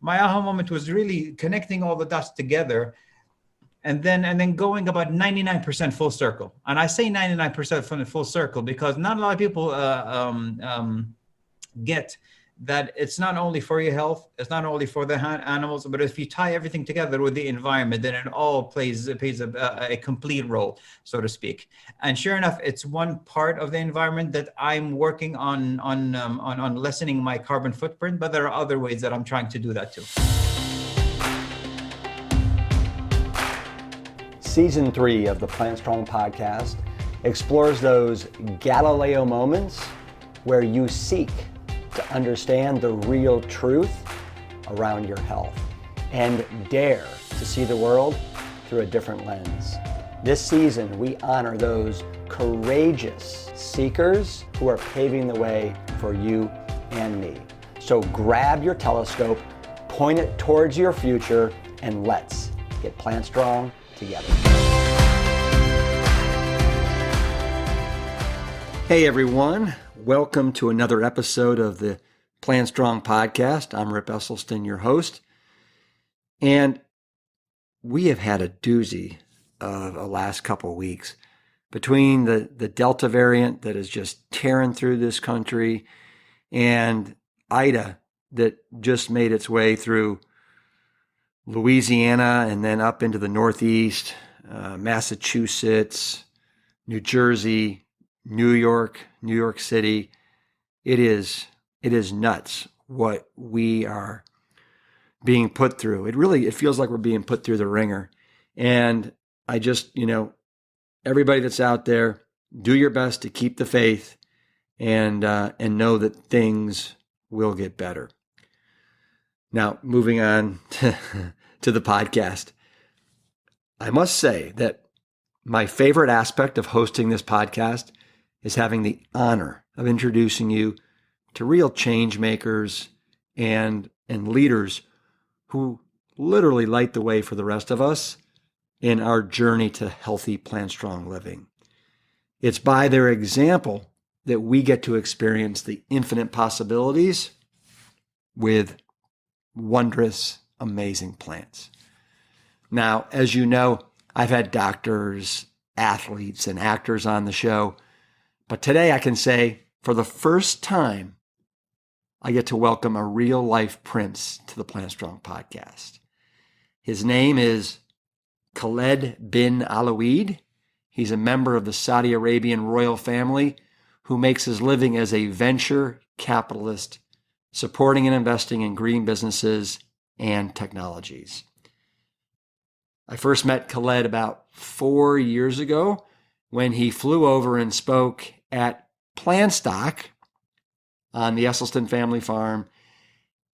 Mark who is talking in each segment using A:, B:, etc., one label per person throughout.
A: my aha moment was really connecting all the dots together, and then going about 99% full circle. And I say 99% from the full circle because not a lot of people get that it's not only for your health, it's not only for the animals, but if you tie everything together with the environment, then it all plays a complete role, so to speak. And sure enough, it's one part of the environment that I'm working on lessening my carbon footprint, but there are other ways that I'm trying to do that too.
B: Season 3 of the Plant Strong podcast explores those Galileo moments where you seek to understand the real truth around your health and dare to see the world through a different lens. This season, we honor those courageous seekers who are paving the way for you and me. So grab your telescope, point it towards your future, and let's get plant strong together. Hey everyone, welcome to another episode of the Plant Strong podcast. I'm Rip Esselstyn, your host, and we have had a doozy of a last couple of weeks between the Delta variant that is just tearing through this country and Ida that just made its way through Louisiana and then up into the Northeast, Massachusetts, New Jersey, New York City. It is nuts what we are being put through. It feels like we're being put through the ringer. And I just, everybody that's out there, do your best to keep the faith and know that things will get better. Now, moving on to the podcast. I must say that my favorite aspect of hosting this podcast is having the honor of introducing you to real change makers and leaders who literally light the way for the rest of us in our journey to healthy, plant strong living. It's by their example that we get to experience the infinite possibilities with wondrous, amazing plants. Now, as you know, I've had doctors, athletes, and actors on the show, but today I can say, for the first time, I get to welcome a real-life prince to the Plant Strong podcast. His name is Khaled bin Alwaleed. He's a member of the Saudi Arabian Royal Family who makes his living as a venture capitalist, supporting and investing in green businesses and technologies. I first met Khaled about 4 years ago when he flew over and spoke at PLANTSTRONG on the Esselstyn family farm.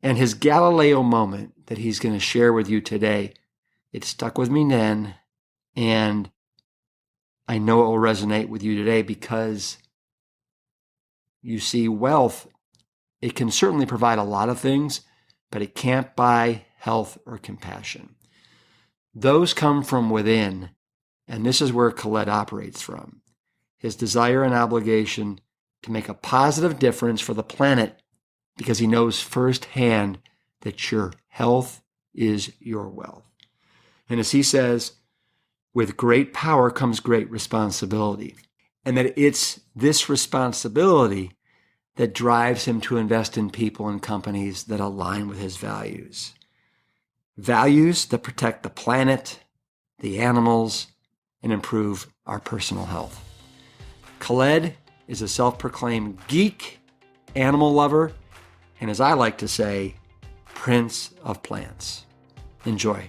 B: And his Galileo moment that he's going to share with you today, it stuck with me then, and I know it will resonate with you today because you see, wealth, it can certainly provide a lot of things, but it can't buy health or compassion. Those come from within, and this is where Khaled operates from. His desire and obligation to make a positive difference for the planet because he knows firsthand that your health is your wealth. And as he says, with great power comes great responsibility. And that it's this responsibility that drives him to invest in people and companies that align with his values. Values that protect the planet, the animals, and improve our personal health. Khaled is a self-proclaimed geek, animal lover, and as I like to say, Prince of Plants. Enjoy.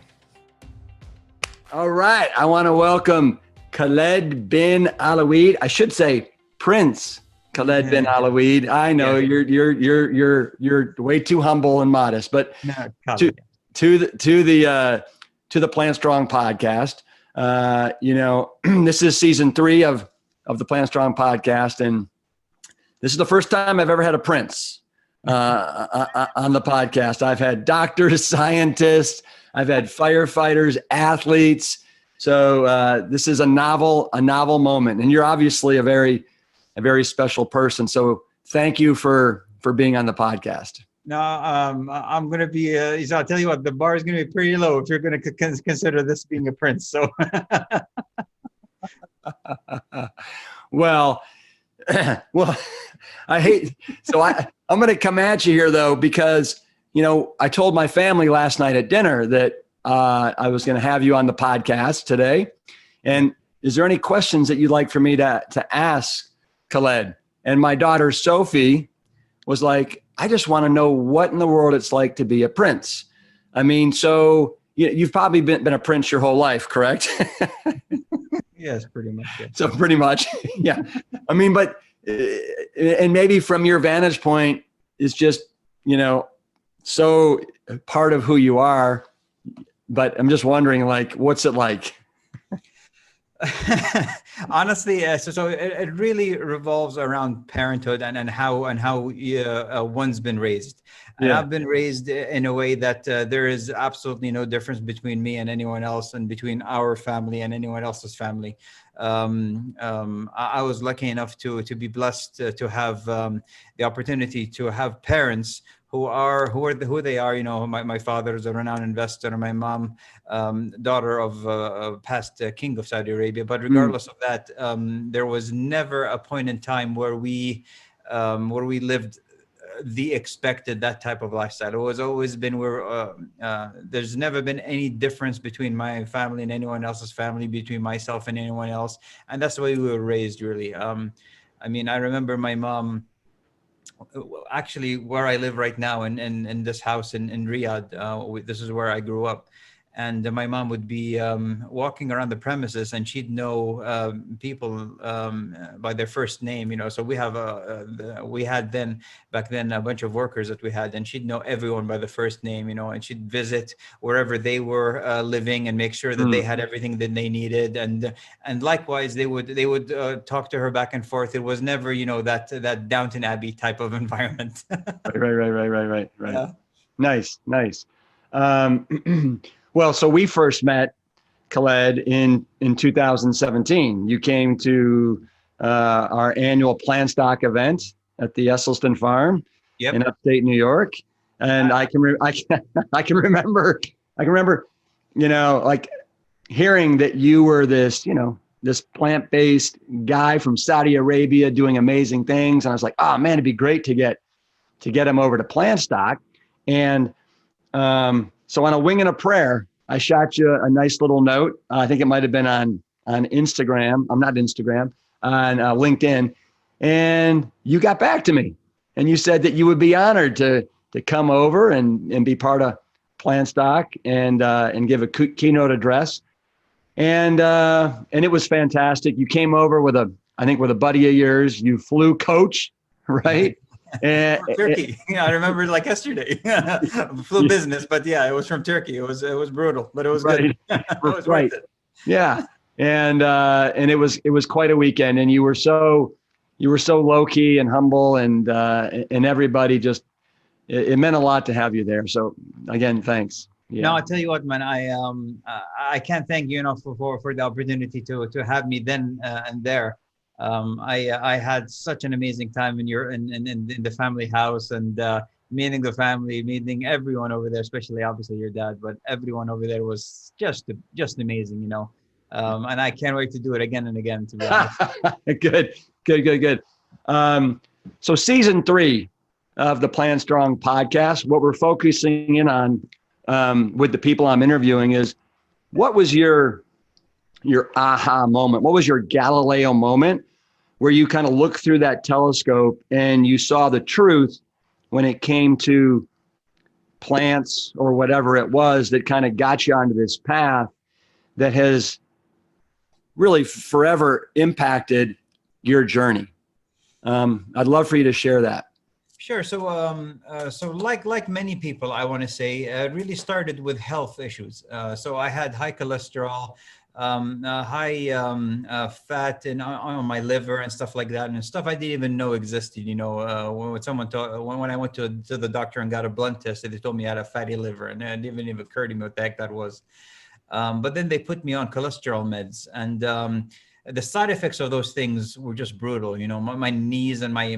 B: All right, I want to welcome Khaled bin Alwaleed. I should say Prince Khaled bin Alwaleed. I know you're way too humble and modest, but to the Plant Strong podcast. This is season 3 of the Plant Strong podcast, and this is the first time I've ever had a prince on the podcast. I've had doctors, scientists, I've had firefighters, athletes. So this is a novel moment, and you're obviously a very special person. So thank you for being on the podcast.
A: No, I'm gonna be. I'll tell you what, the bar is gonna be pretty low if you're gonna consider this being a prince. So,
B: Well, well, I hate. So I'm going to come at you here though, because I told my family last night at dinner that I was going to have you on the podcast today. And is there any questions that you'd like for me to ask Khaled? And my daughter Sophie was like, I just want to know what in the world it's like to be a prince. I mean, so you've probably been a prince your whole life, correct?
A: yes, pretty much. Yeah.
B: So pretty much, yeah. I mean, but and maybe from your vantage point, it's just so part of who you are. But I'm just wondering, like, what's it like?
A: Honestly, so it really revolves around parenthood and how one's been raised. And
B: Yeah.
A: I've been raised in a way that there is absolutely no difference between me and anyone else, and between our family and anyone else's family. I was lucky enough to be blessed to have the opportunity to have parents who they are. My father is a renowned investor, and my mom, daughter of a past king of Saudi Arabia. But regardless of that, there was never a point in time where we lived the expected that type of lifestyle. It was always been where there's never been any difference between my family and anyone else's family, between myself and anyone else, and that's the way we were raised, really. I mean, I remember my mom, actually where I live right now, in this house in Riyadh. This is where I grew up. And my mom would be walking around the premises, and she'd know people by their first name. So we had back then a bunch of workers that we had, and she'd know everyone by the first name. And she'd visit wherever they were living and make sure that they had everything that they needed. And likewise, they would talk to her back and forth. It was never that Downton Abbey type of environment.
B: Right.
A: Yeah.
B: Nice. Well, so we first met, Khaled, in 2017. You came to our annual PLANTSTRONG event at the Esselstyn Farm in upstate New York, and I can remember, like hearing that you were this plant-based guy from Saudi Arabia doing amazing things, and I was like, oh man, it'd be great to get him over to PLANTSTRONG. And so on a wing and a prayer, I shot you a nice little note. I think it might have been on Instagram. I'm not Instagram, on LinkedIn. And you got back to me, and you said that you would be honored to come over and be part of PLANTSTRONG and give a keynote address. And it was fantastic. You came over with a buddy of yours. You flew coach, right?
A: And Turkey. Yeah, I remember like yesterday. Flew business, but yeah, it was from Turkey. It was brutal, but it was good. It was
B: right.
A: worth it.
B: Yeah. And it was quite a weekend, and you were so low key and humble, and everybody just, it meant a lot to have you there. So again, thanks. Yeah.
A: No, I'll tell you what, man, I can't thank you enough for the opportunity to have me then and there. I had such an amazing time in the family house, and meeting the family, meeting everyone over there, especially obviously your dad, but everyone over there was just amazing, and I can't wait to do it again and again, to be honest.
B: Good. So season 3 of the PLANTSTRONG podcast, what we're focusing in on with the people I'm interviewing is, what was your aha moment? What was your Galileo moment where you kind of looked through that telescope and you saw the truth when it came to plants or whatever it was that kind of got you onto this path that has really forever impacted your journey? I'd love for you to share that.
A: Sure. So like many people, I want to say, it really started with health issues. So I had high cholesterol, high fat on my liver and stuff like that, and stuff I didn't even know existed. When I went to the doctor and got a blood test, they told me I had a fatty liver, and it didn't even occur to me what the heck that was. But then they put me on cholesterol meds, and the side effects of those things were just brutal. My knees and my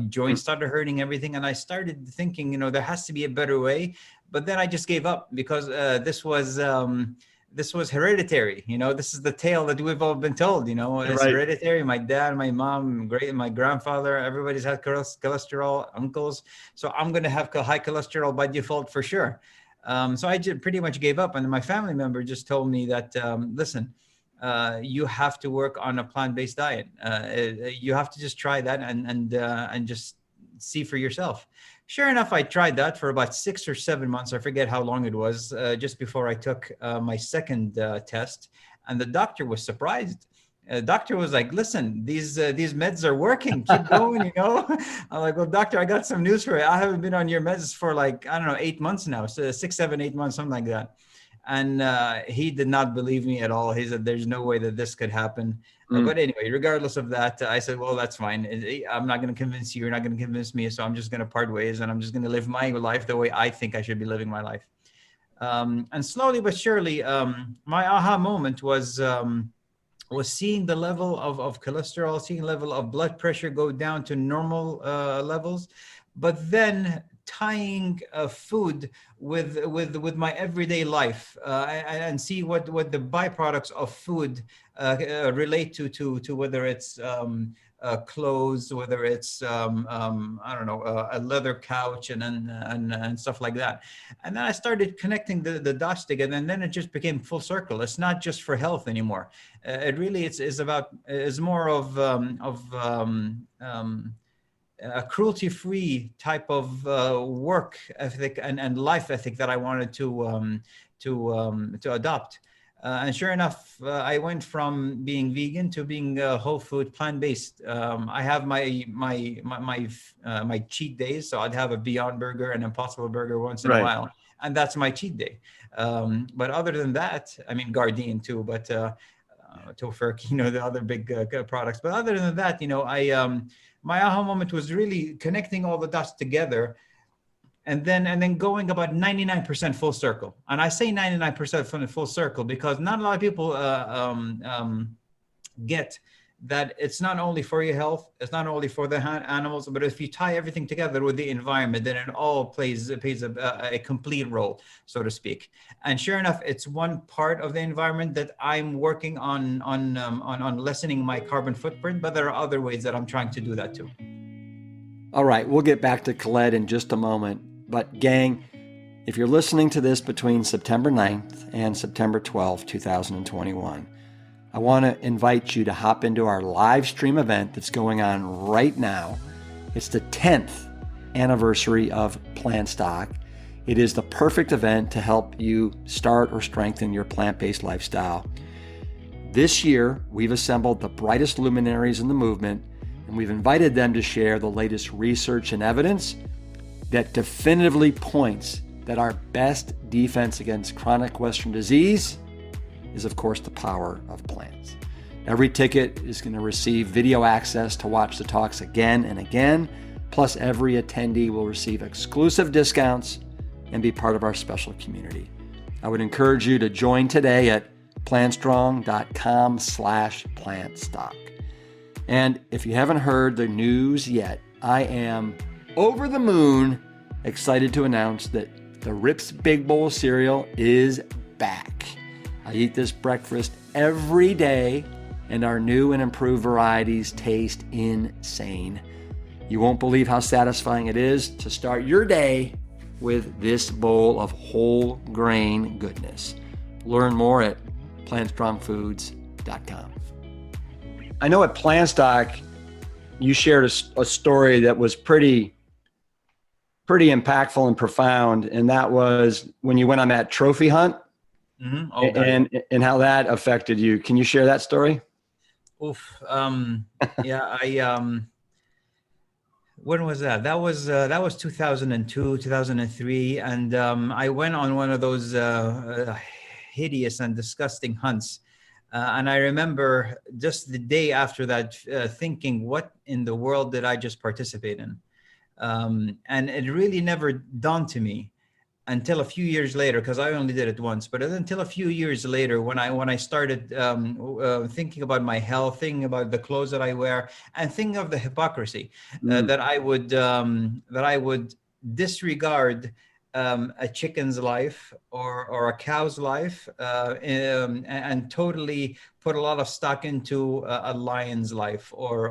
A: joints started hurting, everything. And I started thinking, there has to be a better way. But then I just gave up because this was hereditary. This is the tale that we've all been told. It's
B: Right.
A: hereditary. My dad, my mom, my grandfather, everybody's had cholesterol, uncles. So I'm going to have high cholesterol by default for sure. So I just pretty much gave up. And my family member just told me that, listen, you have to work on a plant-based diet. You have to just try that and just see for yourself. Sure enough, I tried that for about 6 or 7 months. I forget how long it was, just before I took my second test. And the doctor was surprised. The doctor was like, listen, these meds are working. Keep going, I'm like, well, doctor, I got some news for you. I haven't been on your meds for like, I don't know, 8 months now. So 6, 7, 8 months, something like that. And he did not believe me at all. He said, there's no way that this could happen. But anyway, regardless of that, I said, well, that's fine. I'm not going to convince you. You're not going to convince me. So I'm just going to part ways, and I'm just going to live my life the way I think I should be living my life. And slowly but surely, my aha moment was seeing the level of cholesterol, seeing the level of blood pressure go down to normal levels, but then tying food with my everyday life, and see what the byproducts of food relate to whether it's clothes, whether it's I don't know, a leather couch and stuff like that. And then I started connecting the dots together, and then it just became full circle. It's not just for health anymore. It really is more of a cruelty-free type of work ethic and life ethic that I wanted to adopt. And sure enough, I went from being vegan to being whole food, plant-based. I have my cheat days, so I'd have a Beyond Burger and Impossible Burger once in a while, and that's my cheat day. But other than that, I mean, Gardein too, but Tofurk, the other big products. But other than that, my aha moment was really connecting all the dots together, and then going about 99% full circle. And I say 99% from the full circle because not a lot of people get that it's not only for your health, it's not only for the animals, but if you tie everything together with the environment, then it all plays a complete role, so to speak. And sure enough, it's one part of the environment that I'm working on lessening my carbon footprint, but there are other ways that I'm trying to do that too.
B: All right, we'll get back to Khaled in just a moment. But gang, if you're listening to this between September 9th and September 12th, 2021, I want to invite you to hop into our live stream event that's going on right now. It's the 10th anniversary of PLANTSTRONG. It is the perfect event to help you start or strengthen your plant-based lifestyle. This year, we've assembled the brightest luminaries in the movement, and we've invited them to share the latest research and evidence that definitively points that our best defense against chronic Western disease is, of course, the power of plants. Every ticket is going to receive video access to watch the talks again and again, plus every attendee will receive exclusive discounts and be part of our special community. I would encourage you to join today at plantstrong.com/plantstock. And if you haven't heard the news yet, I am over the moon excited to announce that the Rips Big Bowl cereal is back. I eat this breakfast every day, and our new and improved varieties taste insane. You won't believe how satisfying it is to start your day with this bowl of whole grain goodness. Learn more at plantstrongfoods.com. I know at PLANTSTRONG, you shared a story that was pretty impactful and profound, and that was when you went on that trophy hunt. Mm-hmm. And how that affected you. Can you share that story?
A: Oof. Yeah, when was that? That was 2002, 2003. And I went on one of those hideous and disgusting hunts. And I remember just the day after that thinking, what in the world did I just participate in? And it really never dawned to me until a few years later, because I only did it once, but until a few years later, when I started thinking about my health, thinking about the clothes that I wear, and thinking of the hypocrisy
B: Mm.
A: that I would disregard a chicken's life or a cow's life, and totally put a lot of stock into a lion's life or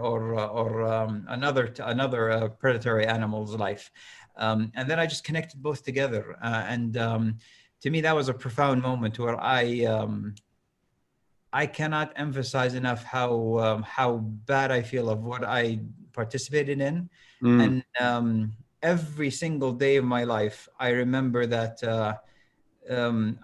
A: another predatory animal's life. And then I just connected both together. And to me, that was a profound moment where I cannot emphasize enough how bad I feel of what I participated in.
B: Mm.
A: And every single day of my life, I remember that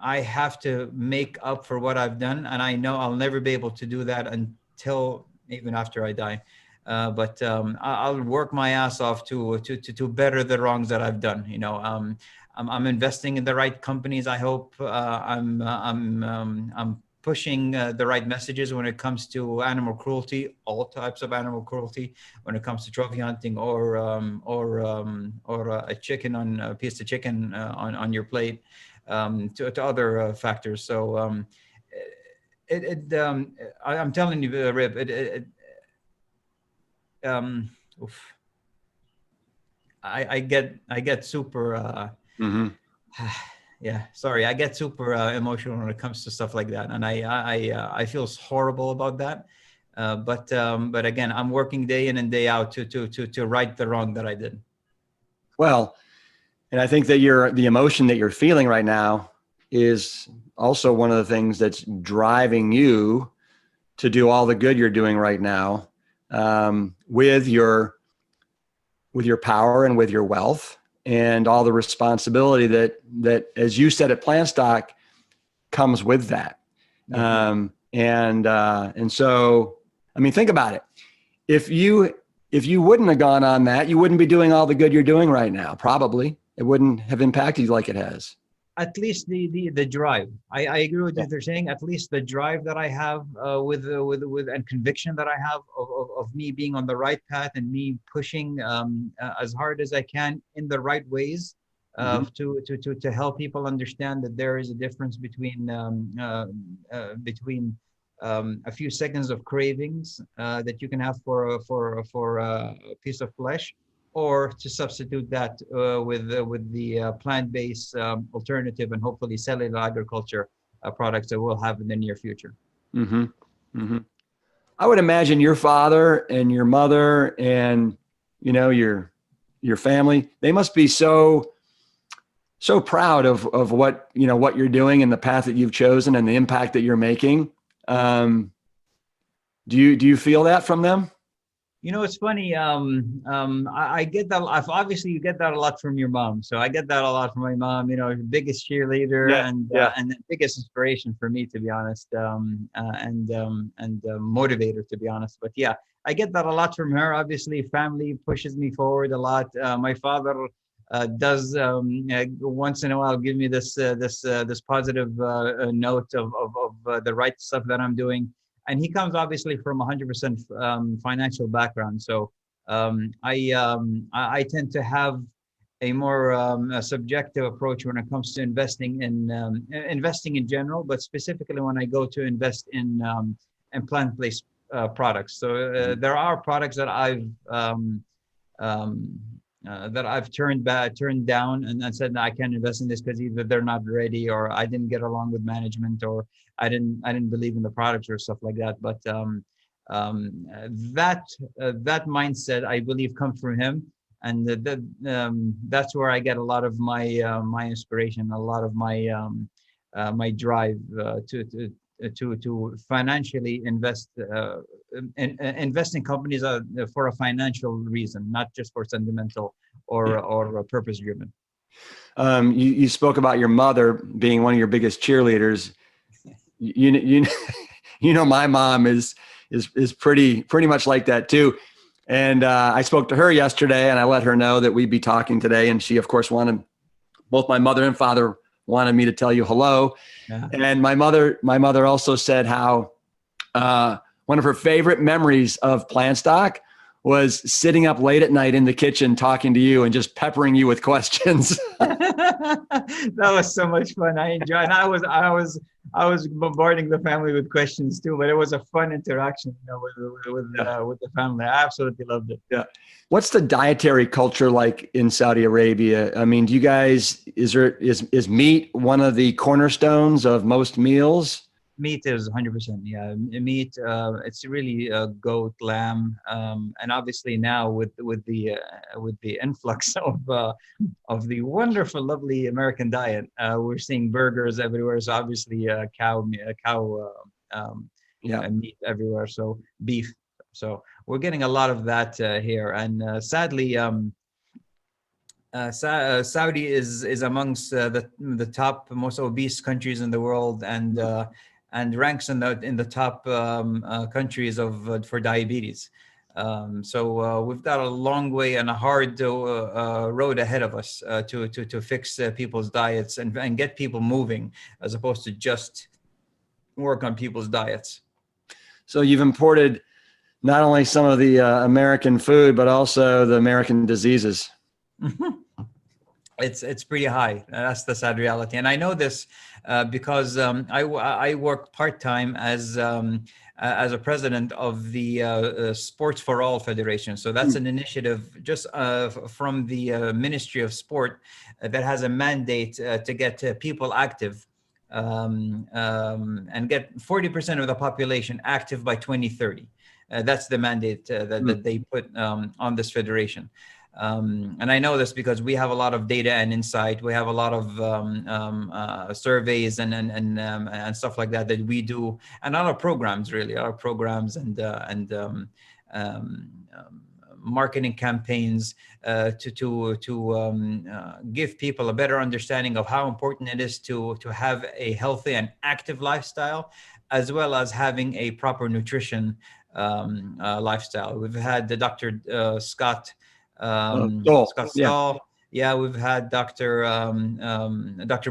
A: I have to make up for what I've done. And I know I'll never be able to do that until even after I die. But I'll work my ass off to better the wrongs that I've done. I'm investing in the right companies. I hope I'm pushing the right messages when it comes to animal cruelty, all types of animal cruelty, when it comes to trophy hunting or a piece of chicken on your plate, to other factors. So I'm telling you, Rib, um, oof, I get super
B: Hmm.
A: yeah, sorry, I get super emotional when it comes to stuff like that, and I feel horrible about that. But again, I'm working day in and day out to right the wrong that I did.
B: Well, and I think that the emotion that you're feeling right now is also one of the things that's driving you to do all the good you're doing right now, with your power and with your wealth and all the responsibility that as you said at Plantstock comes with that.
A: Yeah.
B: And so, I mean, think about it. If you wouldn't have gone on that, you wouldn't be doing all the good you're doing right now. Probably it wouldn't have impacted you like it has.
A: At least the drive. I agree with
B: Yeah.
A: what they're saying. At least the drive that I have with and conviction that I have of me being on the right path and me pushing as hard as I can in the right ways,
B: Mm-hmm.
A: to help people understand that there is a difference between a few seconds of cravings that you can have for a piece of flesh, or to substitute that with the plant-based alternative and hopefully cellular agriculture products that we'll have in the near future.
B: Mm-hmm. Mm-hmm. I would imagine your father and your mother and your family, they must be so proud of what you're doing and the path that you've chosen and the impact that you're making. Do you feel that from them?
A: It's funny. I get that. Obviously, you get that a lot from your mom. So I get that a lot from my mom. Biggest cheerleader
B: Yeah, yeah.
A: and the biggest inspiration for me, to be honest, and motivator, to be honest. But yeah, I get that a lot from her. Obviously, family pushes me forward a lot. My father does once in a while give me this positive note of the right stuff that I'm doing. And he comes obviously from 100% financial background. So I tend to have a more a subjective approach when it comes to investing in general, but specifically when I go to invest in plant-based products. So there are products um, that I've turned down and said, no, I can't invest in this because either they're not ready, or I didn't get along with management, or I didn't believe in the products or stuff like that. But that mindset, I believe, comes from him, and that's where I get a lot of my inspiration, a lot of my drive to financially invest in companies for a financial reason, not just for sentimental or purpose driven.
B: You spoke about your mother being one of your biggest cheerleaders. You my mom is pretty much like that too. And I spoke to her yesterday, and I let her know that we'd be talking today. And she, of course, both my mother and father wanted me to tell you hello.
A: Yeah.
B: And my mother also said how one of her favorite memories of Plantstock was sitting up late at night in the kitchen talking to you and just peppering you with questions.
A: That was so much fun. I enjoyed, and I was bombarding the family with questions too. But it was a fun interaction, with the family. I absolutely loved it.
B: Yeah. What's the dietary culture like in Saudi Arabia? I mean, do you guys, is meat one of the cornerstones of most meals?
A: Meat is 100%. Yeah, meat. It's really goat, lamb, and obviously now with the influx of the wonderful, lovely American diet, we're seeing burgers everywhere. So obviously,
B: Yeah.
A: meat everywhere. So beef. So we're getting a lot of that here, and sadly, Saudi is amongst the top most obese countries in the world, and ranks in the top countries of for diabetes. So we've got a long way and a hard road ahead of us to fix people's diets and get people moving, as opposed to just work on people's diets.
B: So you've imported not only some of the American food, but also the American diseases.
A: It's pretty high. That's the sad reality, and I know this because I work part-time as a president of the Sports for All Federation. So that's an initiative just from the Ministry of Sport that has a mandate to get people active, and get 40% of the population active by 2030. That's the mandate that they put on this federation. And I know this because we have a lot of data and insight. We have a lot of surveys and stuff like that we do, and our programs, really, our programs and marketing campaigns to give people a better understanding of how important it is to have a healthy and active lifestyle, as well as having a proper nutrition lifestyle. We've had the Dr. Scott. Scott Stahl. Yeah, we've had Dr.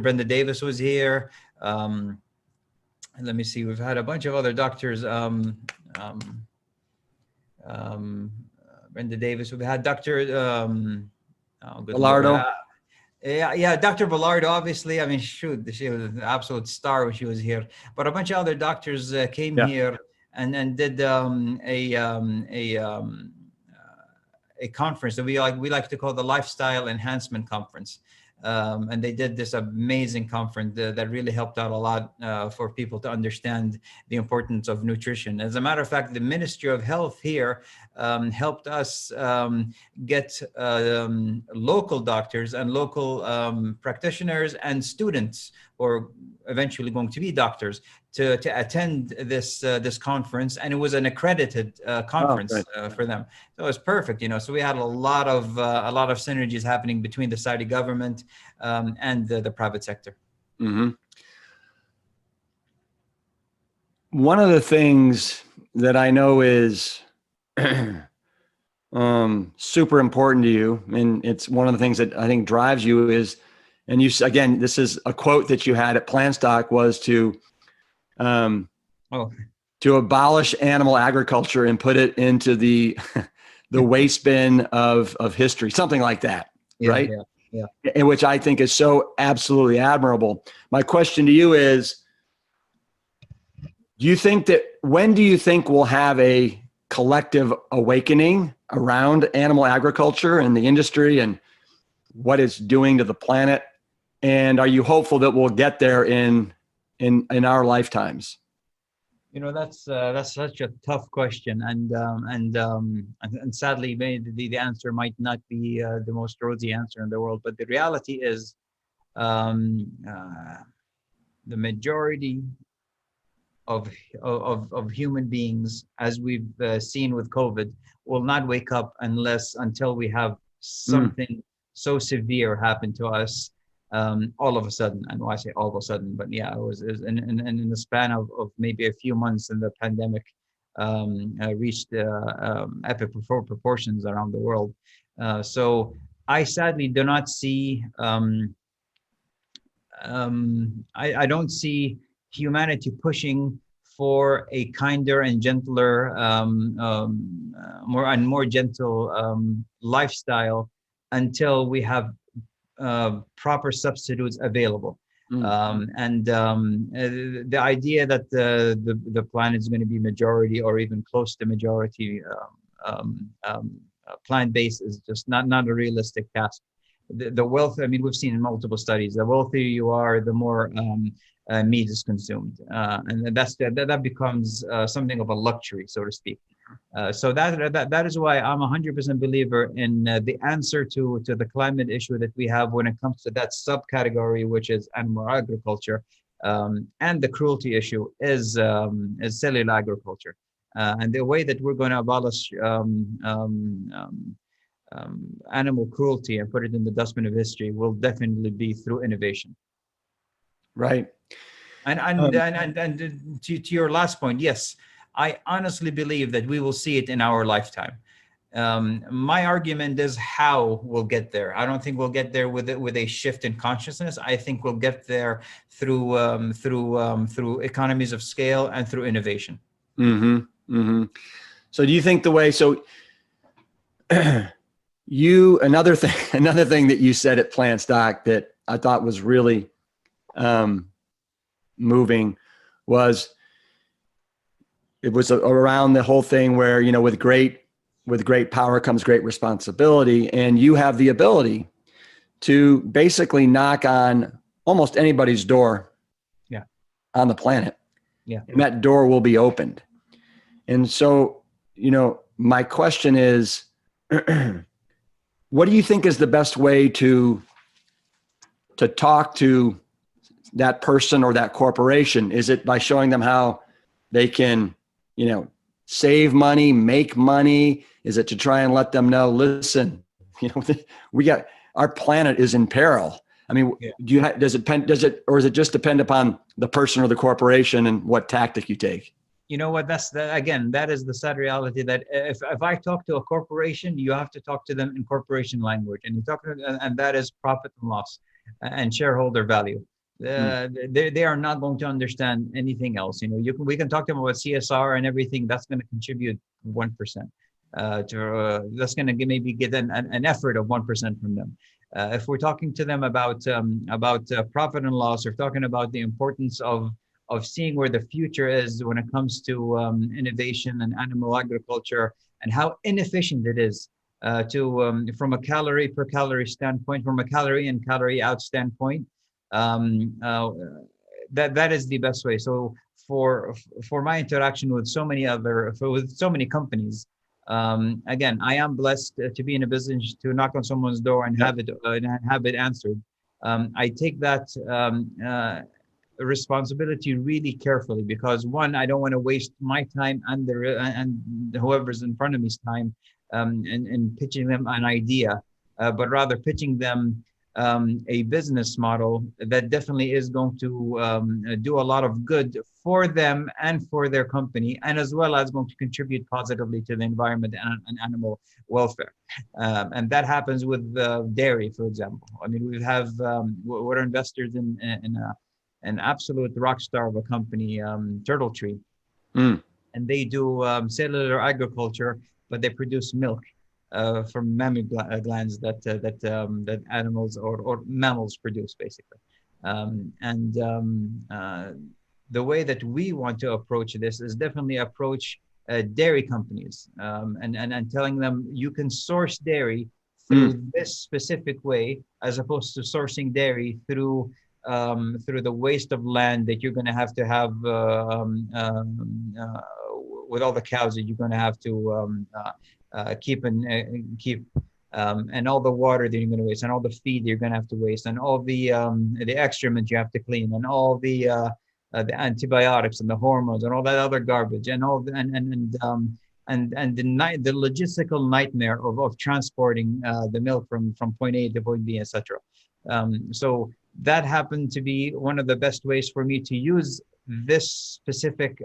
A: Brenda Davis was here. Let me see. We've had a bunch of other doctors. Brenda Davis. We've had Dr.
B: Bilardo.
A: Yeah, Dr. Bilardo, obviously. I mean, shoot, she was an absolute star when she was here. But a bunch of other doctors came here and did a conference that we like to call the Lifestyle Enhancement Conference. And they did this amazing conference that really helped out a lot for people to understand the importance of nutrition. As a matter of fact, the Ministry of Health here helped us get local doctors and local practitioners and students, or eventually going to be doctors, to attend this conference, and it was an accredited conference for them. So it was perfect, So we had a lot of synergies happening between the Saudi government and the private sector.
B: Mm-hmm. One of the things that I know is super important to you, and it's one of the things that I think drives you is, and you, again, this is a quote that you had at PLANTSTRONG, was to abolish animal agriculture and put it into the waste bin of history, something like that, right?
A: Yeah.
B: And which I think is so absolutely admirable. My question to you is, when do you think we'll have a collective awakening around animal agriculture and the industry and what it's doing to the planet? And are you hopeful that we'll get there in our lifetimes?
A: That's such a tough question, and sadly, maybe the answer might not be the most rosy answer in the world. But the reality is, the majority of human beings, as we've seen with COVID, will not wake up until we have something so severe happen to us. All of a sudden, and when I say all of a sudden, but yeah, it was in the span of maybe a few months, and the pandemic reached epic proportions around the world. So I sadly do not see. I don't see humanity pushing for a kinder and gentler, more gentle lifestyle until we have proper substitutes available. The idea that the planet is going to be majority or even close to majority plant-based is just not a realistic task. The wealth, I mean, we've seen in multiple studies, the wealthier you are, the more meat is consumed, and that becomes something of a luxury, so to speak. So that is why I'm 100% believer in the answer to the climate issue that we have when it comes to that subcategory, which is animal agriculture, and the cruelty issue is cellular agriculture. And the way that we're going to abolish animal cruelty and put it in the dustbin of history will definitely be through innovation.
B: Right.
A: And to your last point, yes, I honestly believe that we will see it in our lifetime. My argument is how we'll get there. I don't think we'll get there with a shift in consciousness. I think we'll get there through economies of scale and through innovation.
B: So do you think another thing that you said at PlantStock that I thought was really moving was it was around the whole thing where, you know, with great power comes great responsibility, and you have the ability to basically knock on almost anybody's door on the planet. Yeah. And that door will be opened. And so, you know, my question is, what do you think is the best way to talk to that person or that corporation? Is it by showing them how they can, you know, save money, make money? Is it to try and let them know, listen, you know, our planet is in peril? I mean, does it just depend upon the person or the corporation and what tactic you take?
A: You know what? That is the sad reality that if I talk to a corporation, you have to talk to them in corporation language, and that is profit and loss and shareholder value. They are not going to understand anything else. You know, we can talk to them about CSR and everything. That's going to contribute 1%. That's going to maybe get an effort of 1% from them. If we're talking to them about profit and loss, or talking about the importance of seeing where the future is when it comes to innovation and animal agriculture, and how inefficient it is from a calorie per calorie standpoint, from a calorie in, calorie out standpoint, that is the best way. So for my interaction with so many companies, again, I am blessed to be in a business to knock on someone's door and have it answered. I take that responsibility really carefully, because one, I don't want to waste my time and whoever's in front of me's time in pitching them an idea, but rather pitching them a business model that definitely is going to do a lot of good for them and for their company, and as well as going to contribute positively to the environment and animal welfare. And that happens with dairy, for example. I mean, we're investors in an absolute rock star of a company, Turtle Tree, and they do cellular agriculture, but they produce milk from mammary glands that animals or mammals produce, basically. The way that we want to approach this is definitely approach dairy companies, and telling them you can source dairy through this specific way, as opposed to sourcing dairy through the waste of land that you're going to have with all the cows that you're going to have to keep, and all the water that you're going to waste, and all the feed you're going to have to waste, and all the excrement you have to clean, and all the antibiotics and the hormones and all that other garbage, and all the logistical nightmare of transporting the milk from point A to point B, etc. So that happened to be one of the best ways for me to use this specific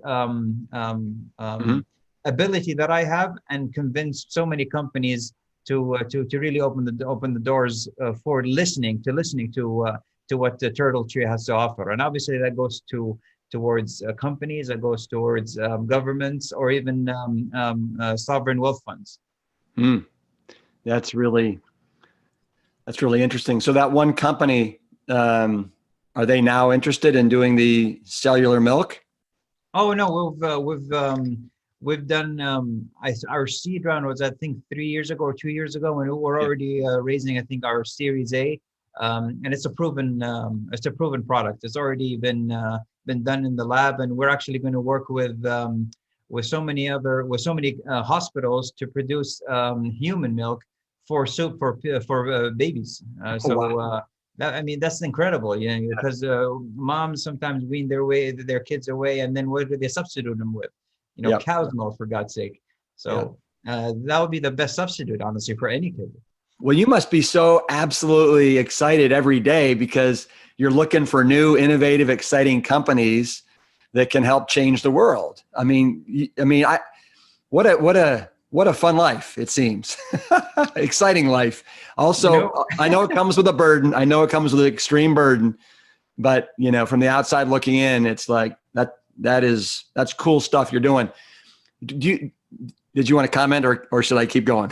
A: ability that I have, and convince so many companies to really open the doors for listening to what the Turtle Tree has to offer. And obviously that goes to towards companies, that goes towards governments, or even sovereign wealth funds.
B: Mm, that's really interesting. So that one company, are they now interested in doing the cellular milk?
A: Oh no, we've done our seed round was, I think, 3 years ago or 2 years ago, and we're
B: Yeah.
A: already raising, I think, our Series A, and it's a proven product. It's already been done in the lab, and we're actually going to work with so many hospitals to produce human milk for babies.
B: Oh, wow.
A: That, I mean, that's incredible, you know, because moms sometimes wean their kids away, and then what do they substitute them with? You know,
B: Yep.
A: cow's milk, for God's sake.
B: Yeah.
A: So that would be the best substitute, honestly, for any kid.
B: Well, you must be so absolutely excited every day because you're looking for new, innovative, exciting companies that can help change the world. I mean, what a fun life it seems. Exciting life. Also,
A: You know,
B: I know it comes with a burden. I know it comes with an extreme burden, but you know, from the outside looking in, it's like that's cool stuff you're doing. Did you want to comment, or should I keep going?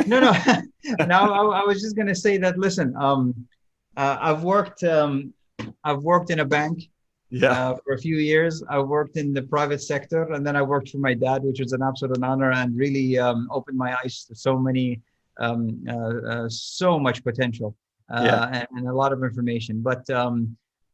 A: no, no, no. I was just gonna say that. Listen, I've worked in a bank
B: Yeah.
A: for a few years. I worked in the private sector, and then I worked for my dad, which was an absolute honor, and really opened my eyes to so much potential,
B: Yeah.
A: and a lot of information. But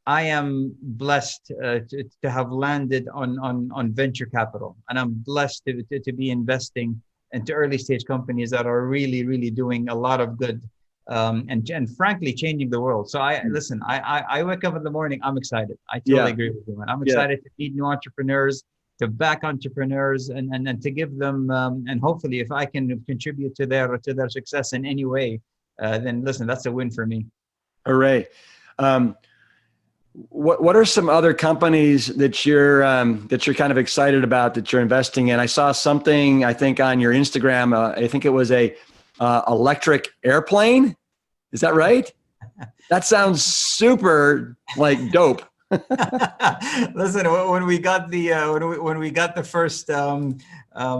A: I am blessed to have landed on venture capital, and I'm blessed to be investing into early stage companies that are really doing a lot of good, and frankly changing the world. So I wake up in the morning, I'm excited. I totally
B: Yeah.
A: agree with you, man. I'm
B: Yeah.
A: excited to meet new entrepreneurs, to back entrepreneurs, and to give them, and hopefully if I can contribute to their success in any way, then listen, that's a win for me.
B: Hooray. What are some other companies that you're kind of excited about, that you're investing in? I saw something, I think, on your Instagram. I think it was a electric airplane. Is that right? That sounds super like dope.
A: Listen, when we got the when we got the first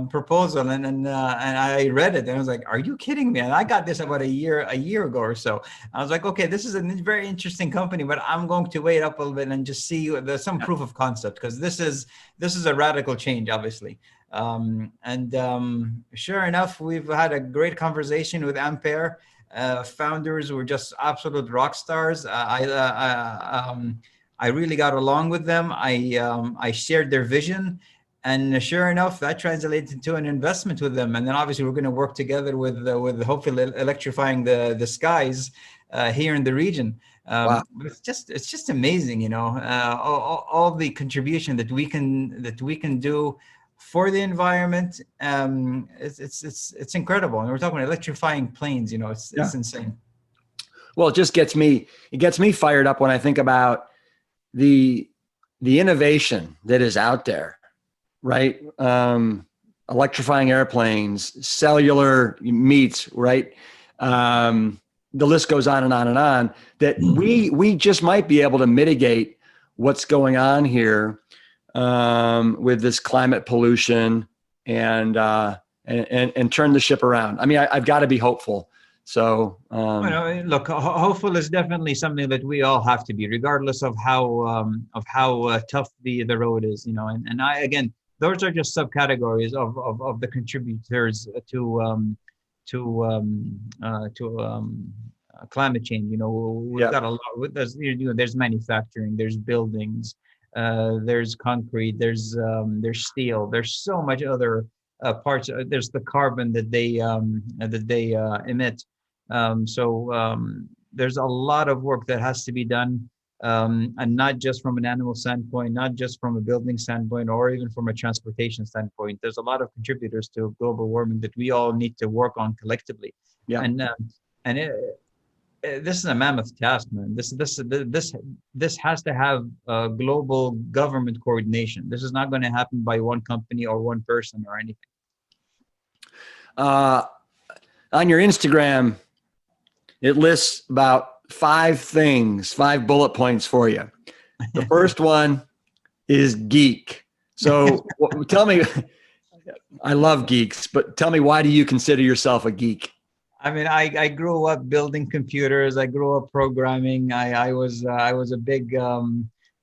A: proposal, and I read it, and I was like, "Are you kidding me?" And I got this about a year ago or so. I was like, "Okay, this is a very interesting company, but I'm going to wait up a little bit and just see there's some proof of concept, because this is a radical change, obviously." Sure enough, we've had a great conversation with Ampere. Founders were just absolute rock stars. I really got along with them. I shared their vision, and sure enough, that translated into an investment with them. And then obviously we're going to work together with hopefully electrifying the skies here in the region.
B: Wow.
A: But it's just amazing, you know, all the contribution that we can do for the environment. It's incredible. And we're talking about electrifying planes. You know, it's insane.
B: Well, it gets me fired up when I think about the innovation that is out there, right? Electrifying airplanes, cellular meats, right? The list goes on and on and on, that we just might be able to mitigate what's going on here with this climate pollution and turn the ship around. I mean, I've got to be hopeful. So,
A: look, hopeful is definitely something that we all have to be, regardless of how tough the road is, you know. And I, again, those are just subcategories of the contributors to climate change. You know, we've got a lot. There's manufacturing, there's buildings, there's concrete, there's steel, there's so much other parts. There's the carbon that they emit. There's a lot of work that has to be done, and not just from an animal standpoint, not just from a building standpoint, or even from a transportation standpoint. There's a lot of contributors to global warming that we all need to work on collectively.
B: Yeah.
A: And this is a mammoth task, man. This has to have global government coordination. This is not going to happen by one company or one person or anything.
B: On your Instagram, it lists about 5 bullet points for you. The first one is Geek. So tell me, I love geeks, but tell me, why do you consider yourself a geek?
A: I mean, I grew up building computers. I grew up programming. I was a big I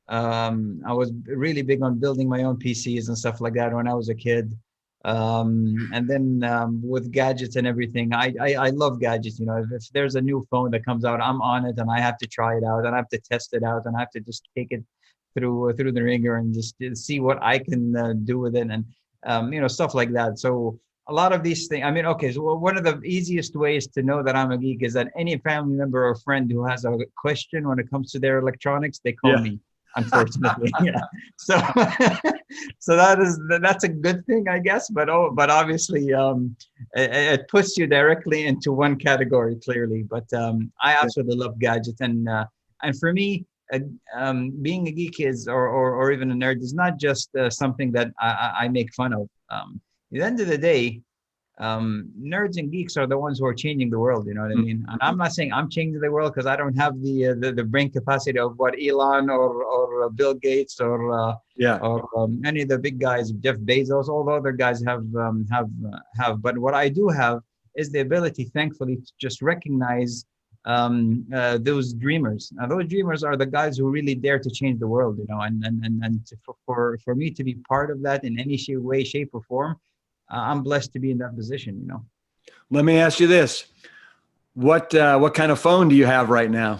A: was really big on building my own PCs and stuff like that when I was a kid. And then with gadgets and everything, I love gadgets. You know, if there's a new phone that comes out, I'm on it and I have to try it out and I have to test it out and I have to just take it through the ringer and just see what I can do with it and you know, stuff like that. So a lot of these things, I mean, okay, so one of the easiest ways to know that I'm a geek is that any family member or friend who has a question when it comes to their electronics, they call me, unfortunately. Yeah. So so that's a good thing, I guess, but obviously it puts you directly into one category, clearly. But I absolutely love gadgets, and for me, being a geek is or even a nerd is not just something that I make fun of. At the end of the day, nerds and geeks are the ones who are changing the world. You know what I mean? And I'm not saying I'm changing the world because I don't have the brain capacity of what Elon or Bill Gates or any of the big guys, Jeff Bezos, all the other guys have. But what I do have is the ability, thankfully, to just recognize those dreamers. Now, those dreamers are the guys who really dare to change the world. You know, for me to be part of that in any way, shape, or form. I'm blessed to be in that position, you know.
B: Let me ask you this. What kind of phone do you have right now?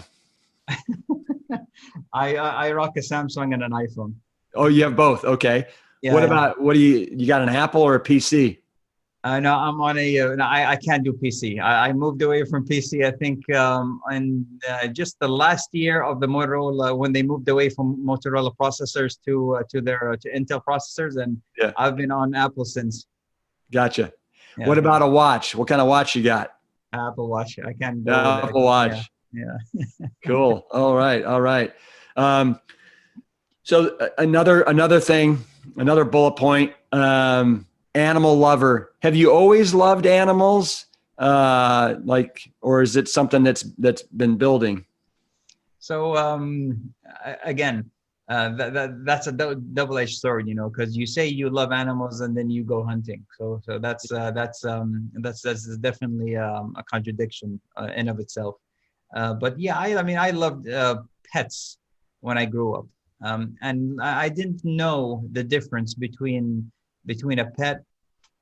A: I rock a Samsung and an iPhone.
B: Oh, you have both. Okay.
A: Yeah,
B: what do you got, an Apple or a PC?
A: No, I'm on no, I can't do PC. I moved away from PC, I think, in just the last year of the Motorola, when they moved away from Motorola processors to Intel processors. And I've been on Apple since.
B: Gotcha.
A: Yeah.
B: What about a watch? What kind of watch you got?
A: Apple Watch. I can't go
B: Apple Watch.
A: Yeah.
B: Cool. All right. So another thing, another bullet point, animal lover. Have you always loved animals? Or is it something that's been building?
A: So again, that's a double-edged sword, you know, because you say you love animals and then you go hunting. So that's definitely a contradiction in of itself. But yeah, I mean, I loved pets when I grew up, and I didn't know the difference between a pet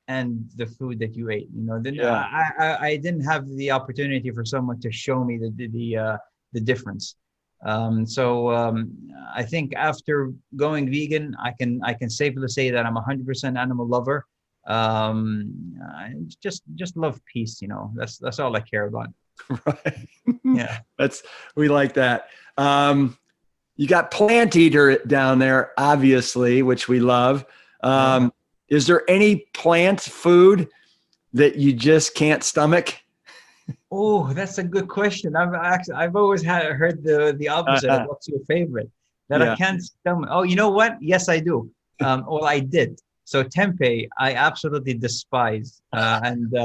A: and the food that you ate. You know, I didn't have the opportunity for someone to show me the difference. I think after going vegan, I can safely say that I'm 100% animal lover. I just love peace, you know. That's all I care about.
B: Right.
A: Yeah.
B: We like that. You got Plant Eater down there, obviously, which we love. Is there any plant food that you just can't stomach?
A: Oh, that's a good question. I've always heard the opposite of what's your favorite, that I can't stomach. Oh, you know what? Yes, I do. Well, I did. So tempeh, I absolutely despise. Despised.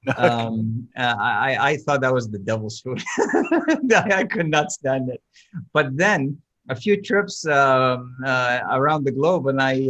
A: I thought that was the devil's food. I could not stand it. But then a few trips around the globe, and I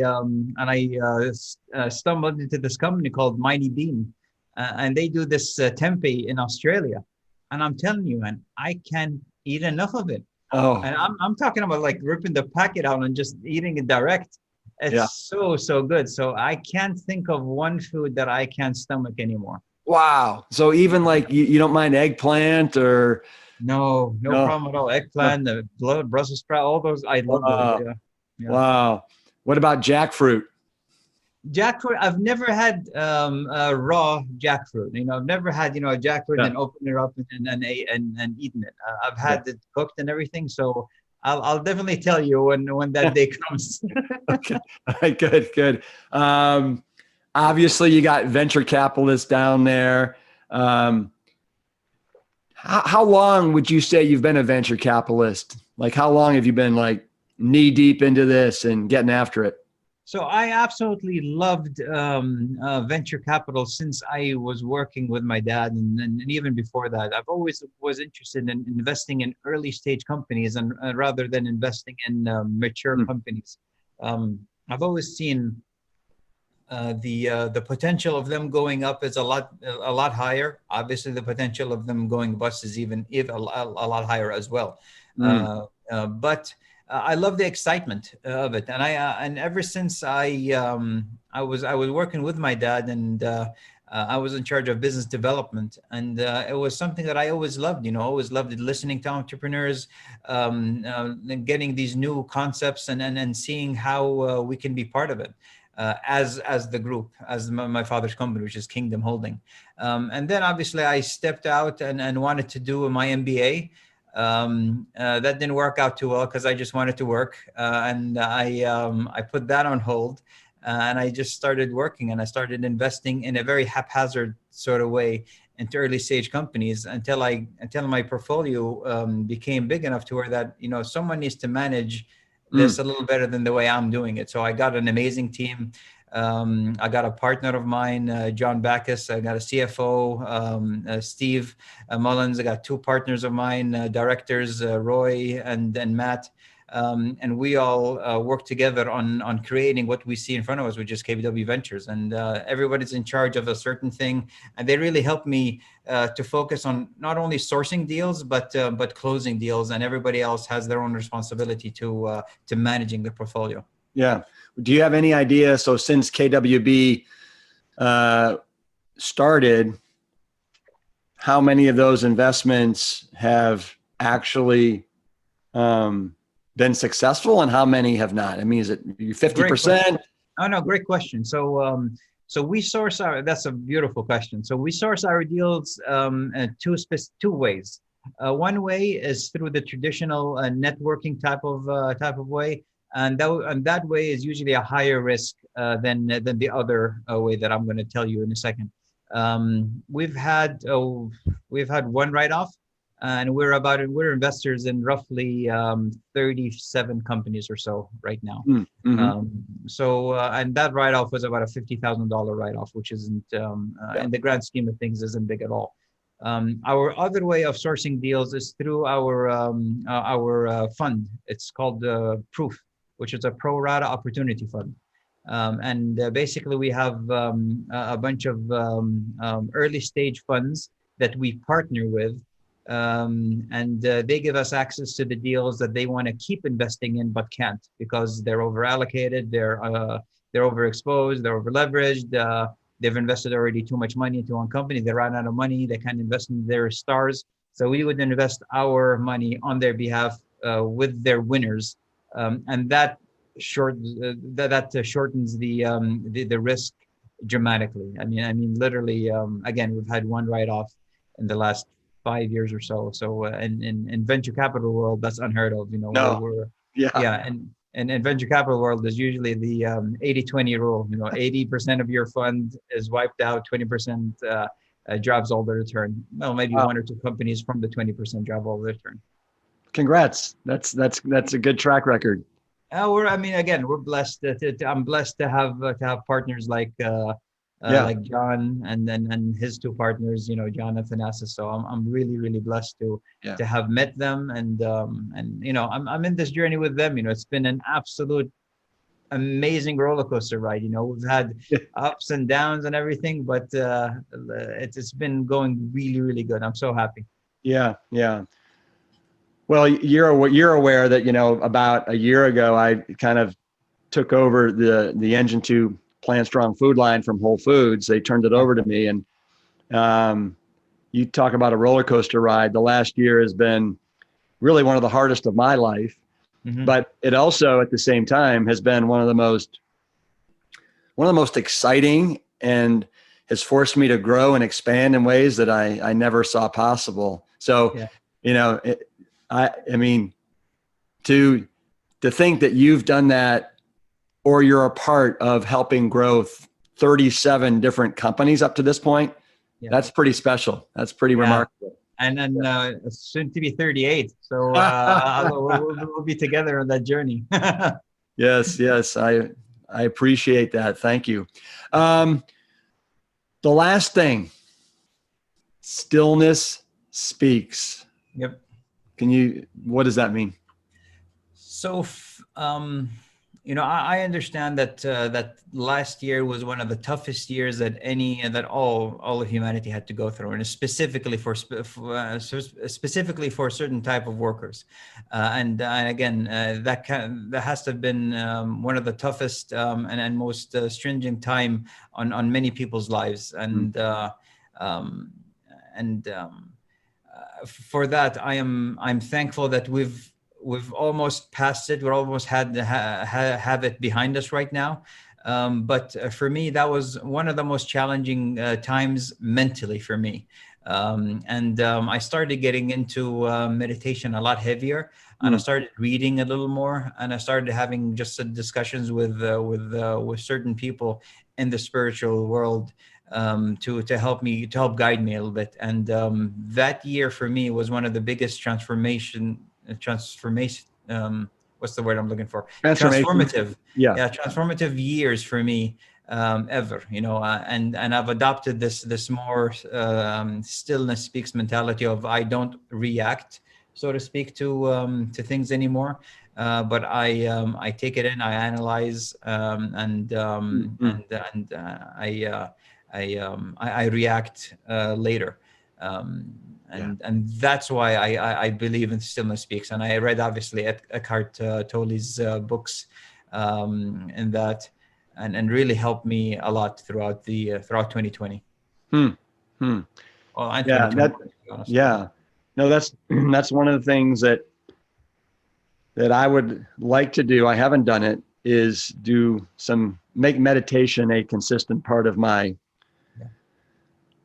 A: stumbled into this company called Mighty Bean. And they do this tempeh in Australia, and I'm telling you, man, I can't eat enough of it.
B: Oh,
A: and I'm talking about like ripping the packet out and just eating it direct. It's so good. So I can't think of one food that I can't stomach anymore.
B: Wow. So even like you don't mind eggplant or?
A: No problem at all. Eggplant, the Brussels sprout, all those, I love those. Yeah.
B: Wow. What about jackfruit?
A: Jackfruit, I've never had raw jackfruit. You know, I've never had, you know, a jackfruit and open it up and eaten it. I've had it cooked and everything. So I'll definitely tell you when that day comes.
B: Okay. All right, good. Obviously, you got venture capitalists down there. How long would you say you've been a venture capitalist? Like, how long have you been like knee deep into this and getting after it?
A: So I absolutely loved venture capital since I was working with my dad, and even before that, I've always was interested in investing in early stage companies, and rather than investing in mature
B: Mm,
A: companies. I've always seen the potential of them going up is a lot higher. Obviously, the potential of them going bust is even if a lot higher as well.
B: mm,
A: But I love the excitement of it, and ever since I was working with my dad, and I was in charge of business development, and it was something that I always loved. Always loved listening to entrepreneurs, and getting these new concepts, and seeing how we can be part of it as the group, as my father's company, which is Kingdom Holding. And then obviously I stepped out and wanted to do my MBA. That didn't work out too well because I just wanted to work, and I put that on hold, and I just started working, and I started investing in a very haphazard sort of way into early stage companies until my portfolio became big enough to where that someone needs to manage
B: mm.
A: this a little better than the way I'm doing it. So I got an amazing team. I got a partner of mine, John Backus. I got a CFO, Steve Mullins. I got two partners of mine, directors, Roy and Matt. And we all work together on creating what we see in front of us, which is KBW Ventures. And everybody's in charge of a certain thing. And they really help me to focus on not only sourcing deals, but closing deals. And everybody else has their own responsibility to managing the portfolio.
B: Yeah. Do you have any idea? So since KWB started, how many of those investments have actually been successful, and how many have not? I mean, is it 50%?
A: Oh no, great question. So we source that's a beautiful question. So we source our deals two ways. One way is through the traditional networking type of way, and that way is usually a higher risk than the other way that I'm going to tell you in a second. We've had one write-off, and we're investors in roughly 37 companies or so right now.
B: Mm-hmm.
A: And that write-off was about a $50,000 write-off, which isn't in the grand scheme of things isn't big at all. Our other way of sourcing deals is through our fund. It's called Proof, which is a pro rata opportunity fund. And basically, we have a bunch of early stage funds that we partner with, and they give us access to the deals that they want to keep investing in but can't because they're over allocated, they're overexposed, they're over leveraged. They've invested already too much money into one company. They ran out of money. They can't invest in their stars. So we would invest our money on their behalf with their winners, and that shortens the risk dramatically. I mean, literally. Again, we've had one write-off in the last 5 years or so. So in venture capital world, that's unheard of.
B: No.
A: Yeah, and in venture capital world is usually the 80-20 rule. 80% of your fund is wiped out, 20% drives all the return. Well, maybe one or two companies from the 20% drive all the return.
B: Congrats. That's a good track record.
A: We're blessed. I'm blessed to have partners like John and his two partners, Jonathan Assis. So I'm really, really blessed to have met them, and I'm in this journey with them. It's been an absolute amazing roller coaster ride. We've had ups and downs and everything, but it's been going really, really good. I'm so happy.
B: Yeah. Well, you're aware that about a year ago I kind of took over the Engine 2 PLANTSTRONG food line from Whole Foods. They turned it over to me, and you talk about a roller coaster ride. The last year has been really one of the hardest of my life, but it also at the same time has been one of the most exciting, and has forced me to grow and expand in ways that I never saw possible. So, I mean, to think that you've done that, or you're a part of helping grow 37 different companies up to this point, that's pretty special. That's pretty remarkable.
A: And then soon to be 38. So we'll be together on that journey.
B: Yes. I appreciate that. Thank you. The last thing, stillness speaks.
A: Yep.
B: What does that mean?
A: So, I understand that that last year was one of the toughest years that all of humanity had to go through, and specifically specifically for certain type of workers, and again, that has to have been one of the toughest and most stringent time on many people's lives, um, and for that, I'm thankful that we've almost passed it. We're almost have it behind us right now. But for me, that was one of the most challenging times mentally for me. I started getting into meditation a lot heavier, and I started reading a little more, and I started having just discussions with certain people in the spiritual world, to help guide me a little bit. And that year for me was one of the biggest transformation. What's the word I'm looking for?
B: Transformation.
A: Transformative.
B: Yeah.
A: Yeah, transformative years for me, ever. And I've adopted this more stillness speaks mentality of I don't react, so to speak, to things anymore. But I take it in, I analyze, I react later. And that's why I believe in stillness speaks. And I read obviously Eckhart Tolle's books, in that, and really helped me a lot throughout 2020.
B: Hmm.
A: Well, and
B: Yeah.
A: 2021, to be honest.
B: Yeah. No, that's one of the things that I would like to do. I haven't done it, is make meditation a consistent part of my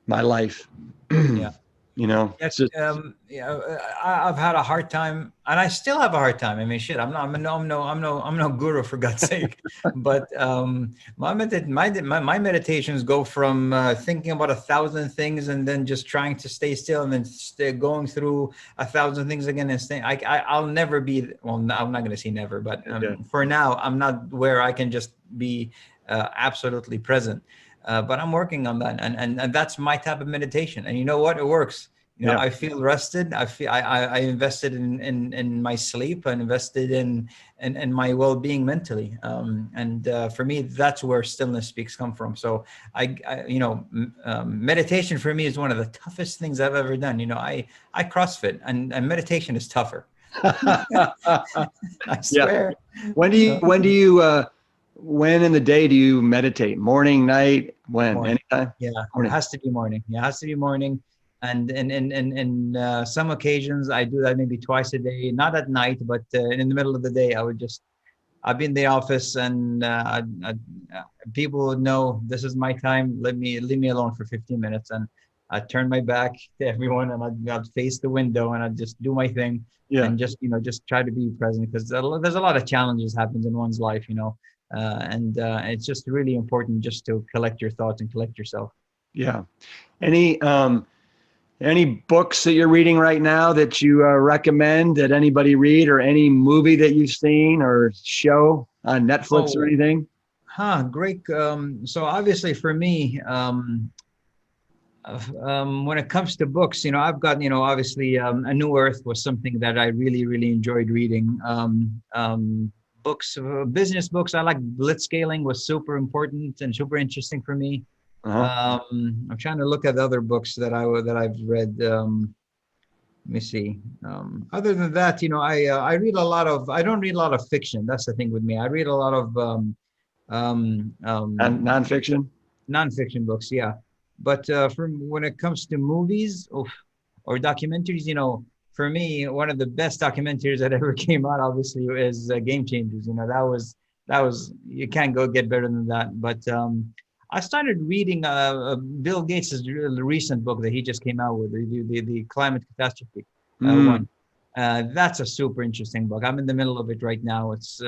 B: life.
A: Yeah.
B: It's just,
A: I've had a hard time, and I still have a hard time. I mean, shit, I'm no guru, for God's sake. But my meditations go from thinking about 1,000 things and then just trying to stay still, and then going through 1,000 things again and staying. I'll never be. Well, I'm not going to say never, but for now, I'm not where I can just be absolutely present. But I'm working on that, and that's my type of meditation. And you know what? It works. I feel rested. I invested in my sleep. I invested in my well-being mentally. For me, that's where stillness speaks come from. So meditation for me is one of the toughest things I've ever done. I CrossFit, and meditation is tougher. I swear.
B: Yeah. When in the day do you meditate? Morning, night, when?
A: Morning.
B: Anytime?
A: Yeah,
B: Morning.
A: it has to be morning. Yeah, it has to be morning. And in some occasions, I do that maybe twice a day, not at night, but in the middle of the day, I'd be in the office, and people would know this is my time. Leave me alone for 15 minutes. And I'd turn my back to everyone, and I'd face the window, and I'd just do my thing.
B: Yeah.
A: And just try to be present, because there's a lot of challenges happens in one's life, it's just really important just to collect your thoughts and collect yourself.
B: Yeah. Any books that you're reading right now that you recommend that anybody read, or any movie that you've seen or show on Netflix or anything?
A: Great. So obviously for me, when it comes to books, I've got, obviously A New Earth was something that I really, really enjoyed reading. Books, business books. I like blitzscaling, was super important and super interesting for me. I'm trying to look at other books that I've read. Let me see. Other than that, I read a lot of. I don't read a lot of fiction. That's the thing with me. I read a lot of
B: nonfiction.
A: Nonfiction books, yeah. But when it comes to movies or documentaries, for me, one of the best documentaries that ever came out, obviously, is Game Changers. That was you can't get better than that. But I started reading Bill Gates' recent book that he just came out with, the climate catastrophe one. That's a super interesting book. I'm in the middle of it right now. It's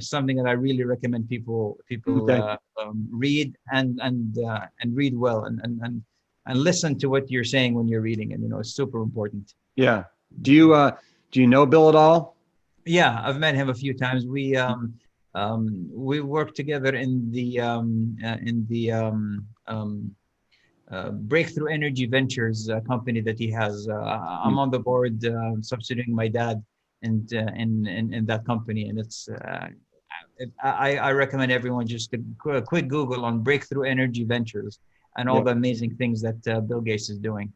A: something that I really recommend people read and read well, and listen to what you're saying when you're reading it. It's super important.
B: Yeah. Do you know Bill at all?
A: Yeah, I've met him a few times. We work together in the Breakthrough Energy Ventures company that he has. I'm on the board, subsidizing my dad in that company, and I recommend everyone just to a quick Google on Breakthrough Energy Ventures and all the amazing things that Bill Gates is doing.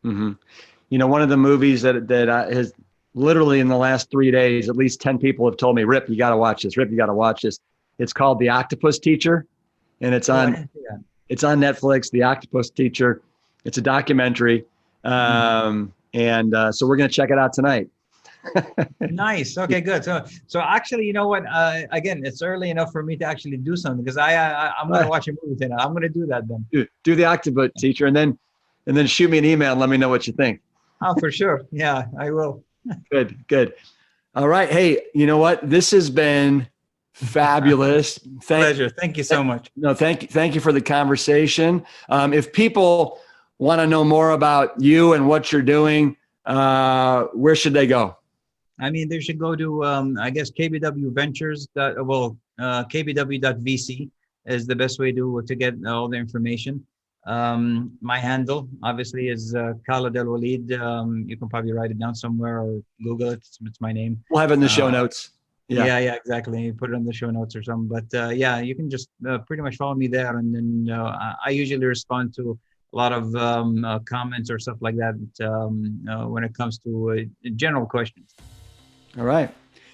B: Mm-hmm. You know, one of the movies that has literally in the last 3 days, at least 10 people have told me, Rip, you got to watch this. Rip, you got to watch this. It's called The Octopus Teacher, and it's on Netflix. The Octopus Teacher. It's a documentary, so we're going to check it out tonight.
A: Nice. Okay, good. So actually, you know what? Again, it's early enough for me to actually do something because I'm going to watch a movie tonight. I'm going to do that then.
B: Do The Octopus Teacher, and then shoot me an email and let me know what you think.
A: Oh, for sure. Yeah, I will.
B: Good. All right. Hey, you know what? This has been fabulous.
A: Pleasure. Thank you so much.
B: No, thank you for the conversation. If people want to know more about you and what you're doing, where should they go?
A: I mean, they should go to, I guess, KBW Ventures. KBW.vc is the best way to get all the information. My handle, obviously, is Khaled bin Alwaleed. You can probably write it down somewhere or Google it. It's my name.
B: We'll have it in the show notes.
A: Yeah, exactly. You put it in the show notes or something. But you can just pretty much follow me there. And then I usually respond to a lot of comments or stuff like that when it comes to general questions.
B: All right.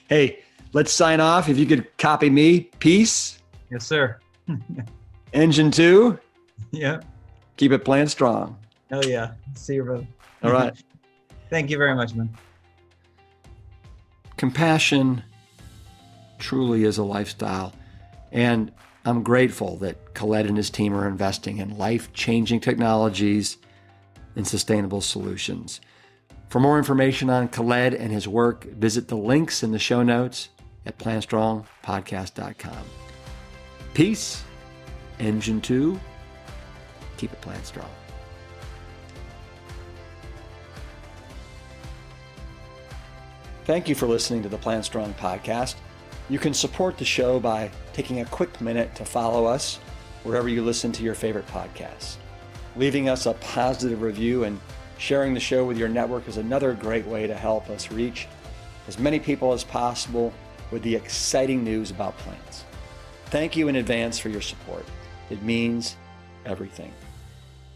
B: Hey, let's sign off. If you could copy me, peace.
A: Yes, sir.
B: Engine 2.
A: Yeah.
B: Keep it plant strong.
A: Oh, yeah. See you, brother.
B: All right.
A: Thank you very much, man.
B: Compassion truly is a lifestyle. And I'm grateful that Khaled and his team are investing in life-changing technologies and sustainable solutions. For more information on Khaled and his work, visit the links in the show notes at PLANTSTRONGpodcast.com. Peace. Engine 2. Keep it plant strong. Thank you for listening to the Plant Strong podcast. You can support the show by taking a quick minute to follow us wherever you listen to your favorite podcasts. Leaving us a positive review and sharing the show with your network is another great way to help us reach as many people as possible with the exciting news about plants. Thank you in advance for your support. It means everything.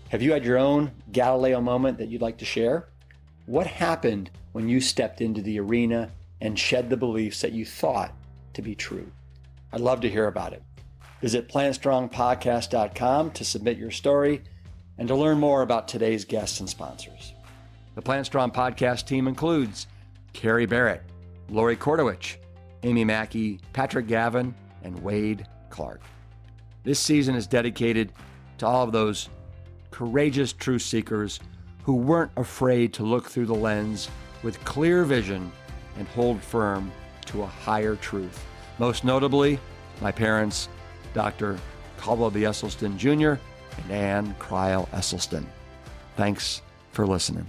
B: Have you had your own Galileo moment that you'd like to share? What happened when you stepped into the arena and shed the beliefs that you thought to be true? I'd love to hear about it. Visit PlantStrongPodcast.com to submit your story and to learn more about today's guests and sponsors. The Plant Strong podcast team includes Carrie Barrett, Lori Kordowich, Amy Mackey, Patrick Gavin, and Wade Clark. This season is dedicated to all of those courageous truth seekers who weren't afraid to look through the lens with clear vision and hold firm to a higher truth. Most notably, my parents, Dr. Caldwell B. Esselstyn Jr. and Ann Cryle Esselstyn. Thanks for listening.